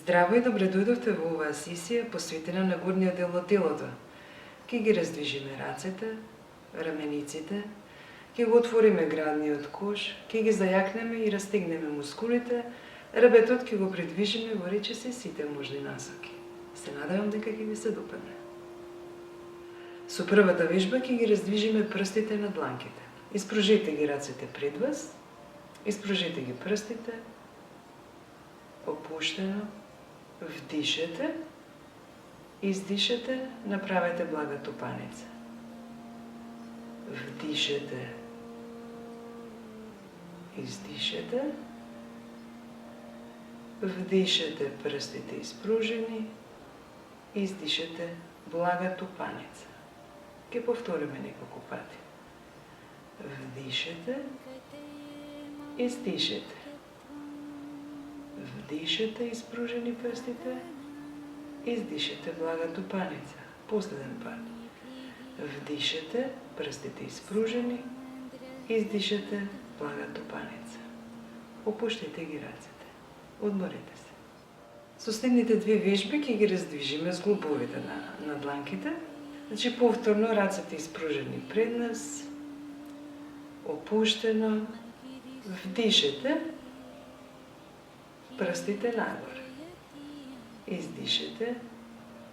Здраво и добре дојдовте во оваа сесија посветена на горниот дел од телото. Ке ги раздвижиме рацете, рамениците, ке го отвориме градниот кош, ке ги зајакнеме и растегнеме мускулите, ребетот ке го придвижиме во речиси сите можни насоки. Се надевам дека ќе ви се допадне. Со првата вежба ќе ги раздвижиме прстите на дланките. Испружете ги рацете пред вас, испружете ги прстите, опуштено, вдишете, издишете, направете блага тупаница. Вдишете, издишете, вдишете прстите испружени, издишете блага тупаница. Ке повториме неколку пати. Вдишете, издишете. Вдишете испружени прстите, издишете блага тупаница. Последен пат. Вдишете, прстите испружени, издишете блага тупаница. Опуштете ги рацете. Одморете се. Со следните две вежби ќе ги раздвижиме зглобовите на дланките. Значи повторно рацете испружени пред нас, опуштено, вдишете, прстите нагоре. Издишете,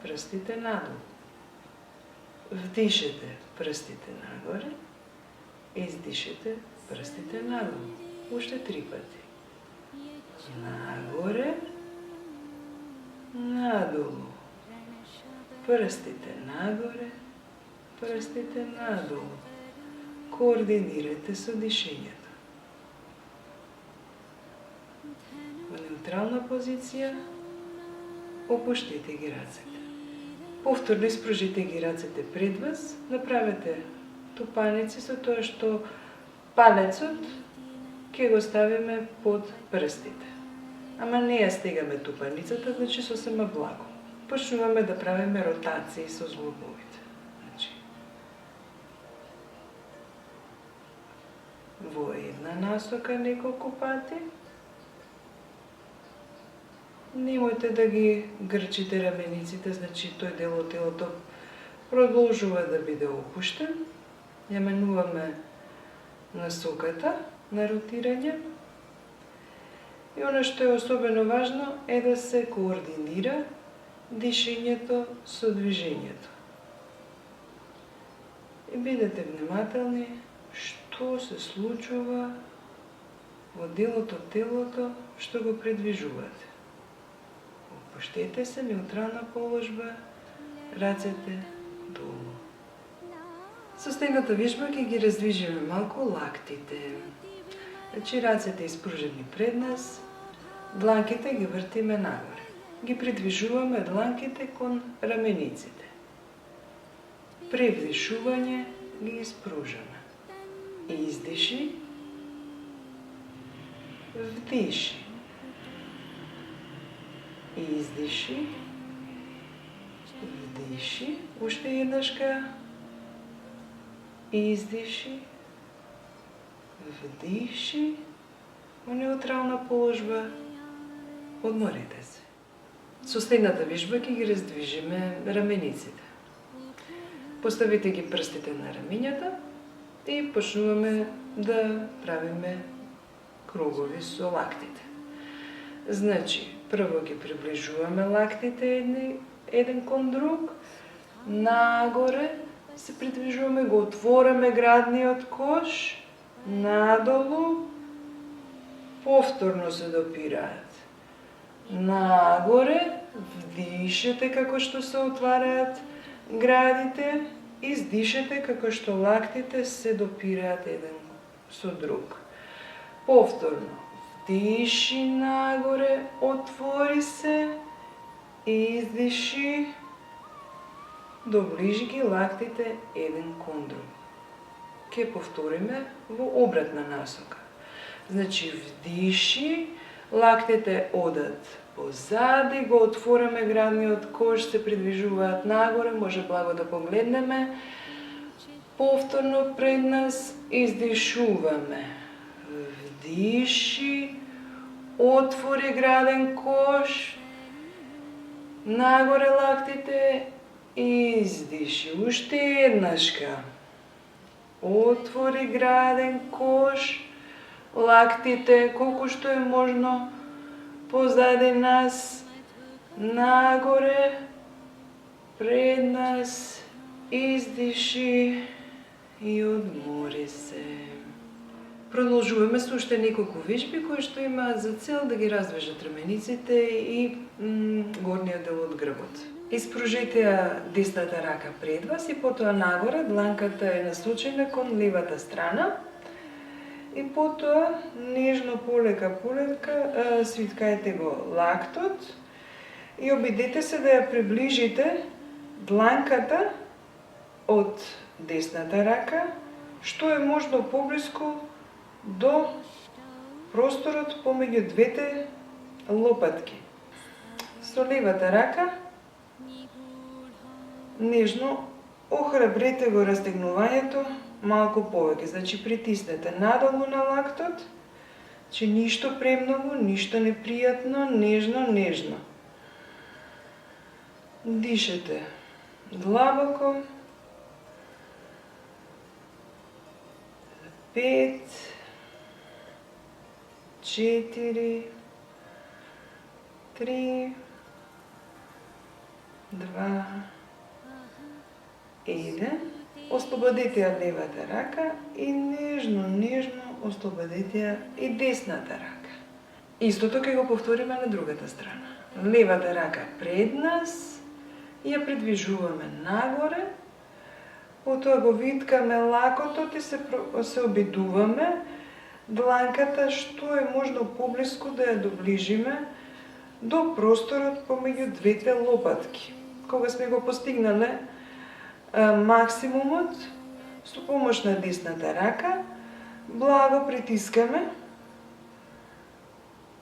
прстите надолу. Вдишете, прстите нагоре. Издишете, прстите надолу. Уште 3 пати. Нагоре, надолу. Прстите нагоре, прстите надолу. Координирате со дишењето. Во неутрална позиција, опуштете ги рацете. Повторно испружите ги рацете пред вас, направете тупаници со тоа што палецот ќе го ставиме под прстите. Ама не ја стегаме тупаницата, значи сосема благо. Почнуваме да правиме ротации со зглобовите. Значи, во една насока неколку пати. Немојте да ги грчите рамениците, значи тој дел од телото продолжува да биде опуштен. Ја менуваме насоката на ротирање. И она што е особено важно е да се координира дишењето со движењето. И бидете внимателни што се случува во делот од телото што го предвижувате. Опуштете се, неутрална положба, рацете долу. Со следната вежба ќе ги раздвижиме малку лактите. Значи рацете испружени пред нас, дланките ги вртиме нагоре. Ги придвижуваме дланките кон рамениците. При вдишување ги испружаме. Издиши, вдиши. Издиши, вдиши, уште еднашка, издиши, вдиши, во неутрална положба, одморете се. Со следната вежба ќе ги раздвижиме рамениците. Поставите ги прстите на рамењата и почнуваме да правиме кругови со лактите. Значи, прво ги приближуваме лактите еден кон друг, нагоре се придвижуваме, го отвораме градниот кош, надолу, повторно се допираат. Нагоре, вдишете како што се отвараат градите, издишете како што лактите се допираат еден со друг. Повторно, вдиши нагоре, отвори се, издиши, доближи ги лактите еден кон друг. Ке повториме во обратна насока. Значи, вдиши, лактите одат позади, го отвораме градниот кош, се придвижуваат нагоре, може благо да погледнеме. Повторно пред нас издишуваме. Вдиши, отвори граден кош, Нагоре лактите, издиши уште еднашка. Отвори граден кош, лактите колку што е можно позади нас, нагоре, пред нас, издиши и одмори се. Продолжуваме со уште неколку вежби кои што имаат за цел да ги раздвижат рамениците и горниот дел од грбот. Испружете ја десната рака пред вас и потоа нагоре, дланката е насочена кон левата страна. И потоа нежно полека свиткајте го лактот и обидете се да ја приближите дланката од десната рака, што е можно поблиску до просторот помеѓу двете лопатки. Со левата рака нежно охрабрете го растегнувањето малку повеќе, значи притиснете надолу на лактот, значи ништо премногу, ништо непријатно, нежно. Дишете длабоко. 5, 4, 3, 2, 1. Ослободете ја левата рака и нежно ослободете ја и десната рака. Истото ќе го повториме на другата страна. Левата рака пред нас, ја придвижуваме нагоре, потоа го виткаме лакотот и се обидуваме дланката што е можно поблиску да ја доближиме до просторот помеѓу двете лопатки. Кога сме го постигнале максимумот, со помош на десната рака, благо притискаме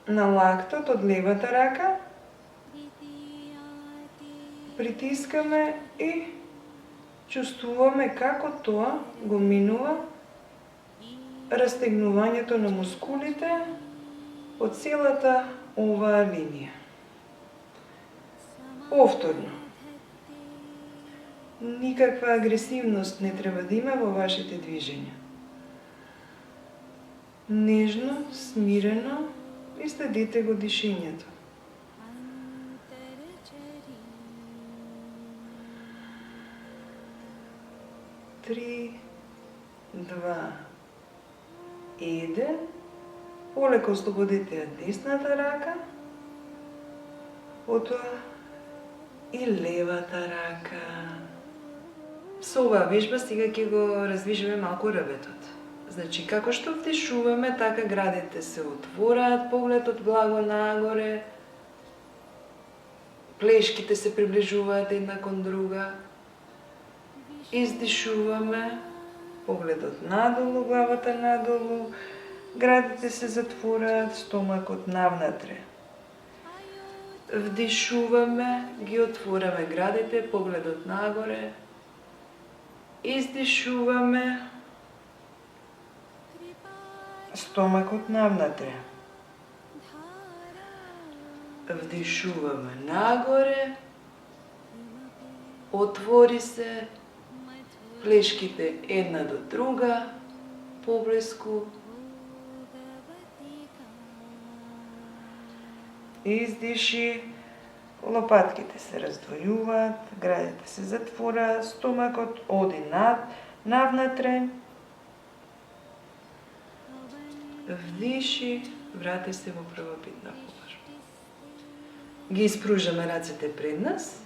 на лактот од левата рака, притискаме и чувствуваме како тоа го минува растегнувањето на мускулите по целата оваа линија. Повторно. Никаква агресивност не треба да има во вашите движења. Нежно, смирено и следите го дишењето. 3, 2, 1. Полеко ослободете ја десната рака, потоа и левата рака. Со оваа вежба сега ќе го раздвижиме малку рбетот. Значи, како што вдишуваме, така градите се отвораат, погледот благо нагоре, плешките се приближуваат една кон друга. Издишуваме, погледот надолу, главата надолу, градите се затвораат, стомакот навнатре. Вдишуваме, ги отвораме градите, погледот нагоре. Издишуваме, стомакот навнатре. Вдишуваме нагоре, отвори се, плешките една до друга, поблиску. Издиши, лопатките се раздвојуваат, градите се затвора, стомакот оди навнатре. Вдиши, врати се во првобитна положба. Ги испружаме рацете пред нас,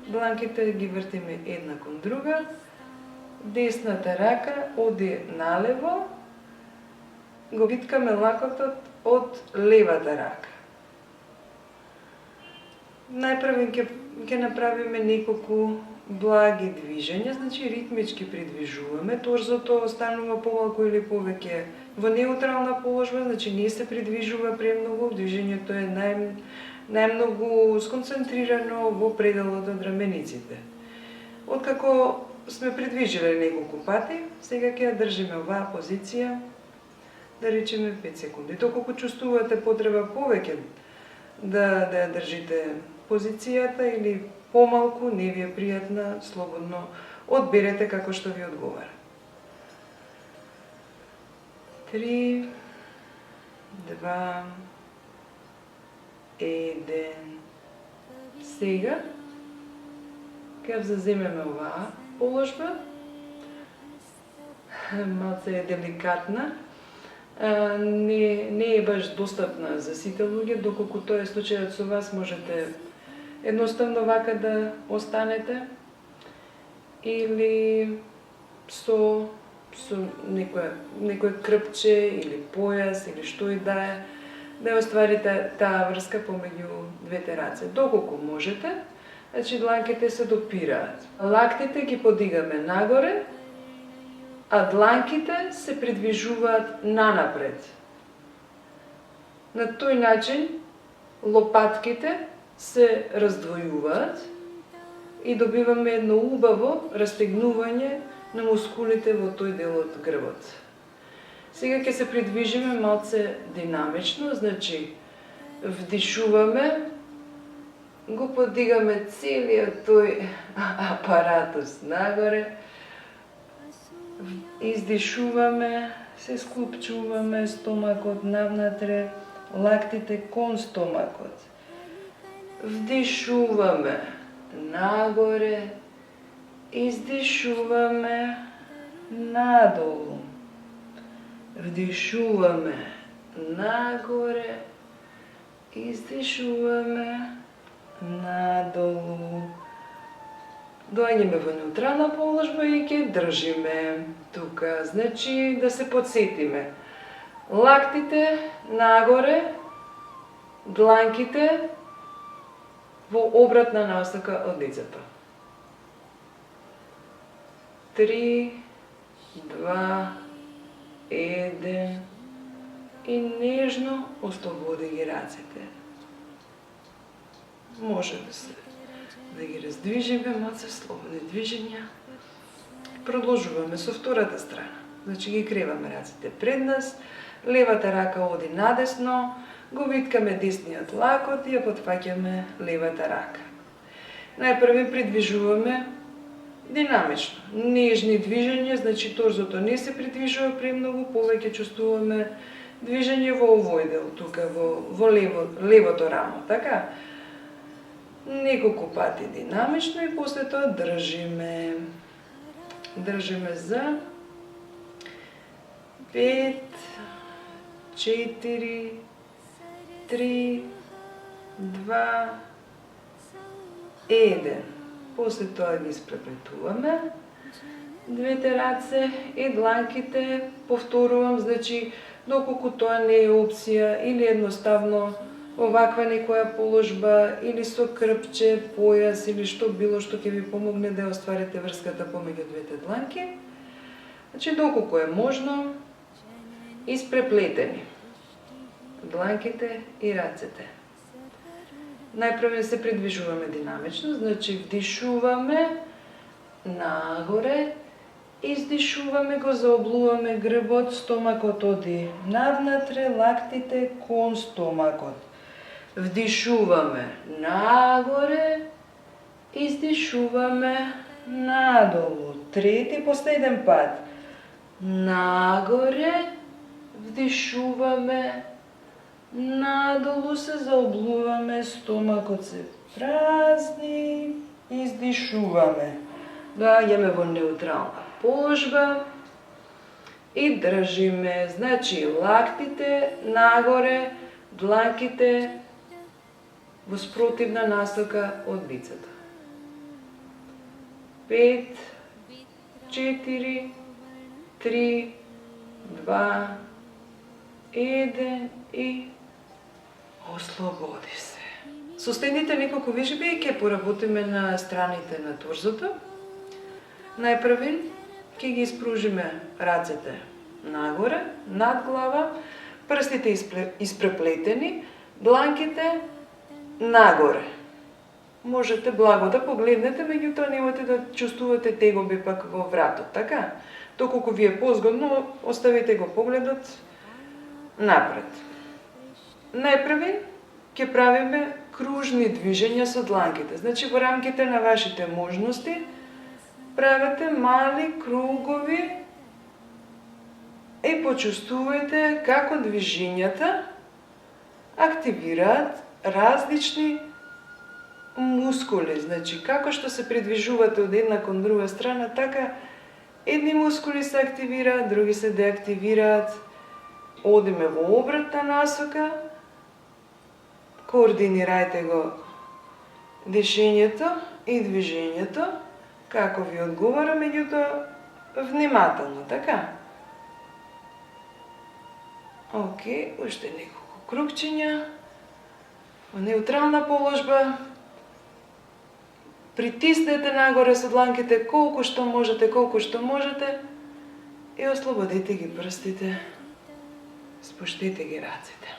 дланките ги вртиме една кон друга, десната рака оди налево, го виткаме лакотот од левата рака. Најпрво ќе направиме неколку благи движења, значи ритмички придвижуваме, торзото останува помалку или повеќе во неутрална положба, значи не се придвижува премногу, движењето е најмногу сконцентрирано во пределот од рамениците. Откако сме придвижиле неколку пати, сега ќе ја држиме оваа позиција, да речеме 5 секунди. Доколку чувствувате потреба повеќе да ја држите позицијата или помалку, не ви е пријатна, слободно одберете како што ви одговара. 3, 2, 1. Сега ќе заземеме оваа положба. Малце е деликатна. Не е баш достапна за сите луѓе, доколку тоа е случајот со вас, можете едноставно вака да останете или со некој крпче или појас или што и да е, да остварите таа врска помеѓу двете раце. Доколку можете, значи дланките се допираат. Лактите ги подигаме нагоре, а дланките се придвижуваат нанапред. На тој начин лопатките се раздвојуваат и добиваме едно убаво растегнување на мускулите во тој дел од грбот. Сега ќе се придвижиме малце динамично, значи вдишуваме, го подигаме целиот тој апаратус нагоре, издишуваме, се склупчуваме, стомакот навнатре, лактите кон стомакот. Вдишуваме нагоре, издишуваме надолу. Вдишуваме нагоре, издишуваме надолу. Доаѓаме во неутрална положба и ќе држиме тука. Значи да се подсетиме. Лактите нагоре, дланките во обратна насока од лицето. 3, 2, 1 и нежно ослободи ги рацете. Може да ги раздвижиме, малце слободни движења. Продолжуваме со втората страна. Значи ги креваме рацете пред нас, левата рака оди надесно, го виткаме десниот лакот и ја потфаќаме левата рака. Најпрво придвижуваме динамично, нежни движења, значи торзото не се придвижува премногу, повеќе чувствуваме движење во овој дел, тука во левото рамо, така? Неколку пати динамично и после тоа држиме. Држиме за 5, 4, 3, 2, 1. После тоа ги испреплетуваме двете раце и дланките, повторувам, значи доколку тоа не е опција или едноставно оваква некоја положба или со крпче, појас или што било што ќе ви помогне да остварите врската помеѓу двете дланки. Значи доколку е можно, испреплетени дланките и рацете. Најпрво се придвижуваме динамично, значи вдишуваме нагоре, издишуваме, го заоблуваме грбот, стомакот оди навнатре, лактите кон стомакот. Вдишуваме нагоре, издишуваме надолу. Трети, последен пат. Нагоре, вдишуваме надолу, се заоблуваме, стомакот се празни, издишуваме. Доаѓаме во неутрална положба и држиме, значи лактите нагоре, дланките во спротивна насока од лицето. 5, 4, 3, 2, 1 и ослободи се. Со следните неколку вежби ќе поработиме на страните на торзото. Најпрво ќе ги испружиме рацете нагоре, над глава, прстите испреплетени, дланките нагоре. Можете благо да погледнете, меѓутоа немате да чувствувате тегоби пак во вратот, така? Доколку ви е позгодно, оставите го погледот напред. Најпрво ќе правиме кружни движења со дланките. Значи во рамките на вашите можности правете мали кругови и почувствувајте како движењата активираат различни мускули. Значи, како што се придвижувате од една кон друга страна, така едни мускули се активираат, други се деактивираат. Одиме во обратна насока, координирајте го дишењето и движењето, како ви одговара, меѓутоа внимателно, така? Океј, уште неколку кругчиња. Во неутрална положба, притиснете нагоре со дланките колку што можете и ослободете ги прстите. Спуштете ги рацете.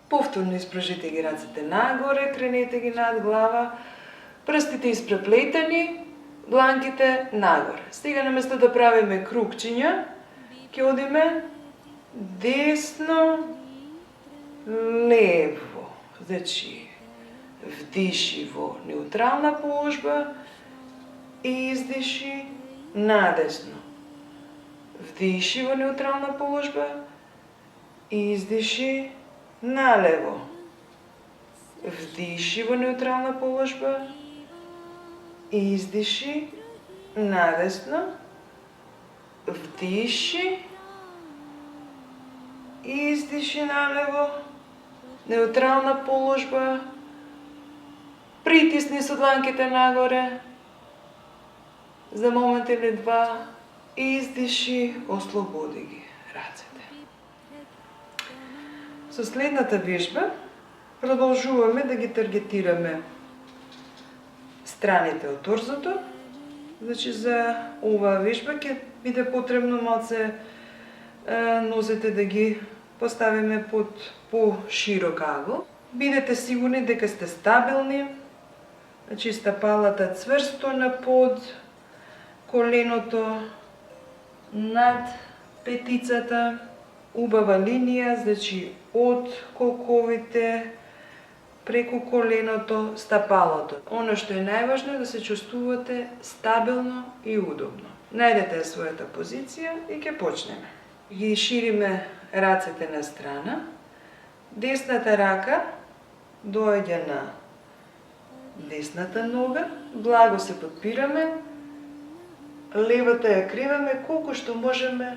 Повторно испружите ги рацете нагоре, кренете ги над глава, прстите испреплетени, дланките нагоре. Сега наместо да правиме кругчиња, ќе одиме десно, лево. Значи, вдиши во неутрална положба и издиши надесно. Вдиши во неутрална положба и издиши налево. Вдиши во неутрална положба и издиши надесно. Вдиши и издиши налево. Неутрална положба. Притисни со дланките нагоре за момент или два и издиши, ослободи ги рацете. Со следната вежба продолжуваме да ги таргетираме страните од торзото. Значи за оваа вежба ќе биде потребно малце нозете да ги поставиме под по-широк агол. Бидете сигурни дека сте стабилни. Значи стапалата цврсто на под, коленото над петицата, убава линија, значи од колковите преку коленото, стапалото. Оно што е најважно е да се чувствувате стабилно и удобно. Најдете својата позиција и ќе почнеме. Ги шириме рацете на страна. Десната рака доаѓа на десната нога, благо се подпираме, левата ја криваме колку што можеме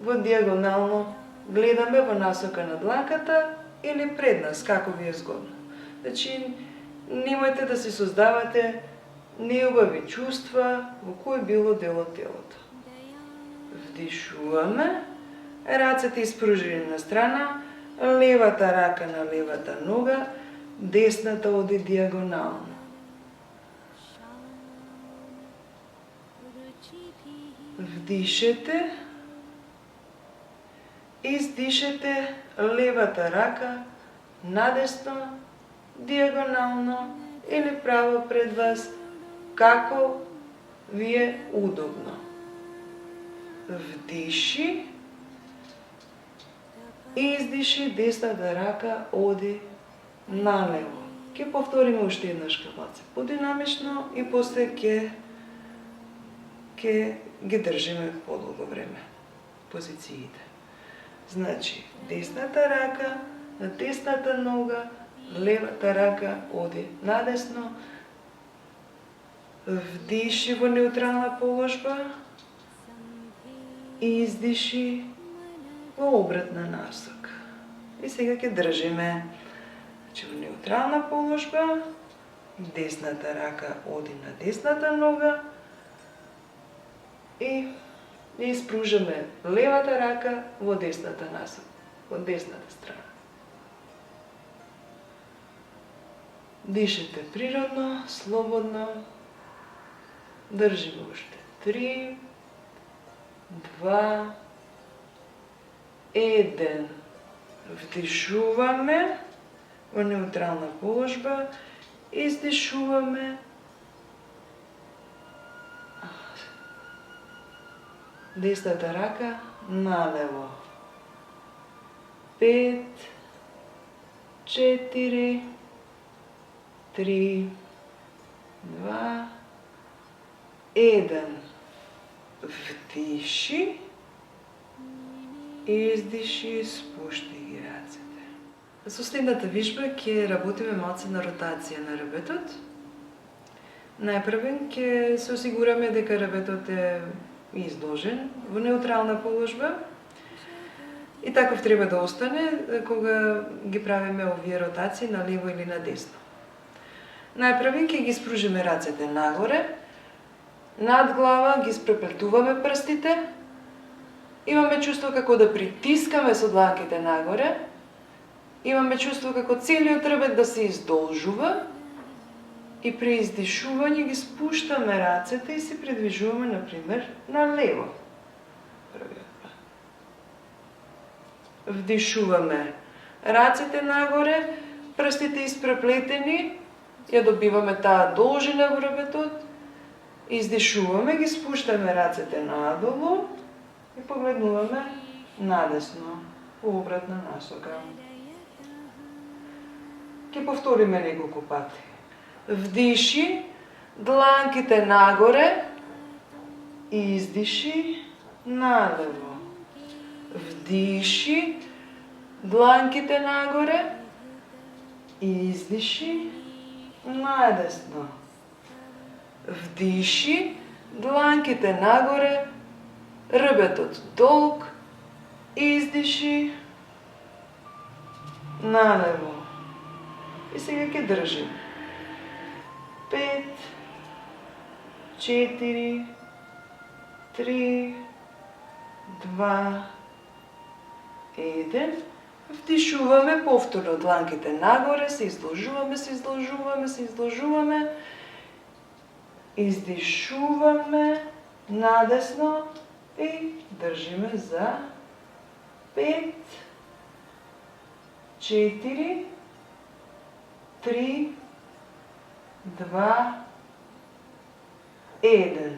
во диагонално, гледаме во насока на дланката или пред нас, како ви е згодно. Значи, немојте да си создавате неубави чувства во кој било дел од телото. Вдишуваме, рацете испружени на страна, левата рака на левата нога, десната оди диагонално. Вдишете, издишете левата рака надесно, диагонално или право пред вас, како ви е удобно. Вдиши, издиши, десната рака оди налево. Ќе повториме уште еднаш кавалце подинамично и после ќе ги држиме подолго време позициите. Значи, десната рака на десната нога, левата рака оди надесно. Вдиши во неутрална положба и издиши во обратна насока. И сега ќе држиме. Значи, во неутрална положба, десната рака оди на десната нога и испружаме левата рака во десната насока, во десната страна. Дишете природно, слободно. Држиме уште 3, 2, 1. Вдишуваме во неутрална положба, издишуваме. Десната рака налево. 5, 4, 3, 2, 1. Вдиши, издиши, спушти ги рацете. Со следната вежба ќе работиме малце на ротација на ребетот. Најпрвен ќе се осигураме дека ребетот е изложен во неутрална положба. И таков треба да остане кога ги правиме овие ротации на лево или на десно. Најпрвен ќе ги спружиме рацете нагоре, над глава ги спреплетуваме прстите, имаме чувство како да притискаме со дланките нагоре, имаме чувство како целиот ребет да се издолжува и при издишување ги спуштаме рацете и се придвижуваме, например, на лево. Вдишуваме рацете нагоре, прстите испреплетени, ја добиваме таа должина во ребетот, издишуваме, ги спуштаме рацете надолу и погледнуваме надесно, во обратна насока. Ќе повториме неколку пати. Вдиши, дланките нагоре, издиши, надево. Вдиши, дланките нагоре, издиши, надесно. Вдиши, дланките нагоре, ребетот долг, издиши, налево. И сега ќе држим. 5, 4, 3, 2, 1. Вдишуваме повторно дланките нагоре, се изложуваме, се изложуваме, се изложуваме. Издишуваме надесно и држиме за 5, 4, 3, 2, 1.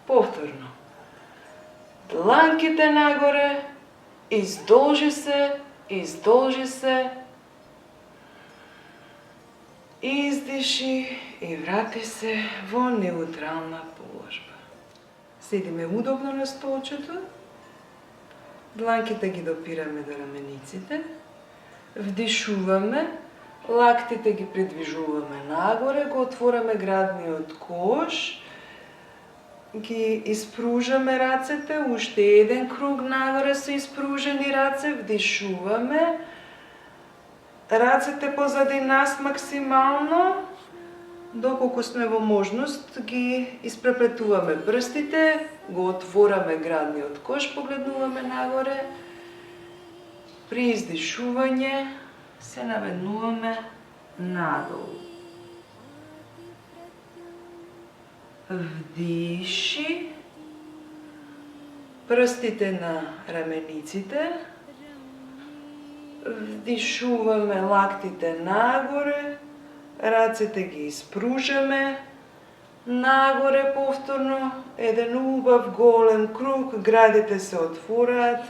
Повторно. Дланките нагоре, издолжи се, издиши и врати се во неутрална положба. Седиме удобно на столчето, дланките ги допираме до рамениците, вдишуваме, лактите ги придвижуваме нагоре, го отвораме градниот кош, ги испружаме рацете, уште еден круг нагоре со испружени раце, вдишуваме, рацете позади нас максимално, доколку сме во можност, ги испреплетуваме прстите, го отвораме градниот кош, погледнуваме нагоре, при издишување се наведнуваме надолу. Вдиши, прстите на рамениците, вдишуваме лактите нагоре, рацете ги испружаме, нагоре повторно, еден убав голем круг, градите се отвораат,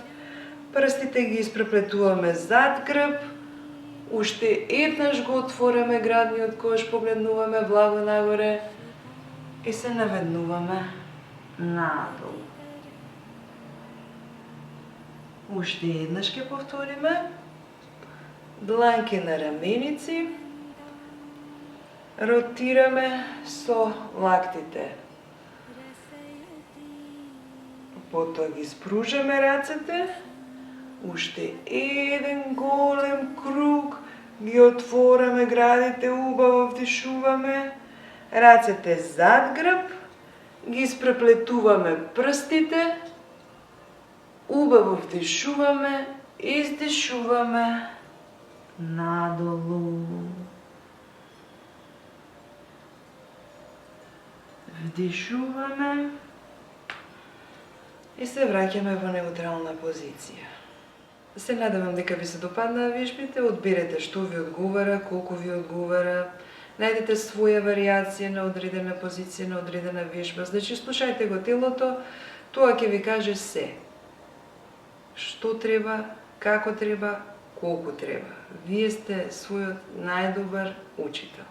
прстите ги испреплетуваме зад грб, уште еднаш го отвораме градниот кош, погледнуваме благо нагоре и се наведнуваме надолу. Уште еднаш ќе повториме. Дланки на раменици, ротираме со лактите. Потоа ги спружаме рацете, уште еден голем круг, ги отвораме градите, убаво вдишуваме, рацете зад грб, ги испреплетуваме прстите, убаво вдишуваме, издишуваме надолу. Вдишуваме и се враќаме во неутрална позиција. Се надевам дека ви се допаднаа вежбите, одберете што ви одговара, колку ви одговара, најдете своја варијација на одредена позиција, на одредена вежба. Значи, слушајте го телото, тоа ќе ви каже се. Што треба, како треба, колку треба. Вие сте својот најдобар учител.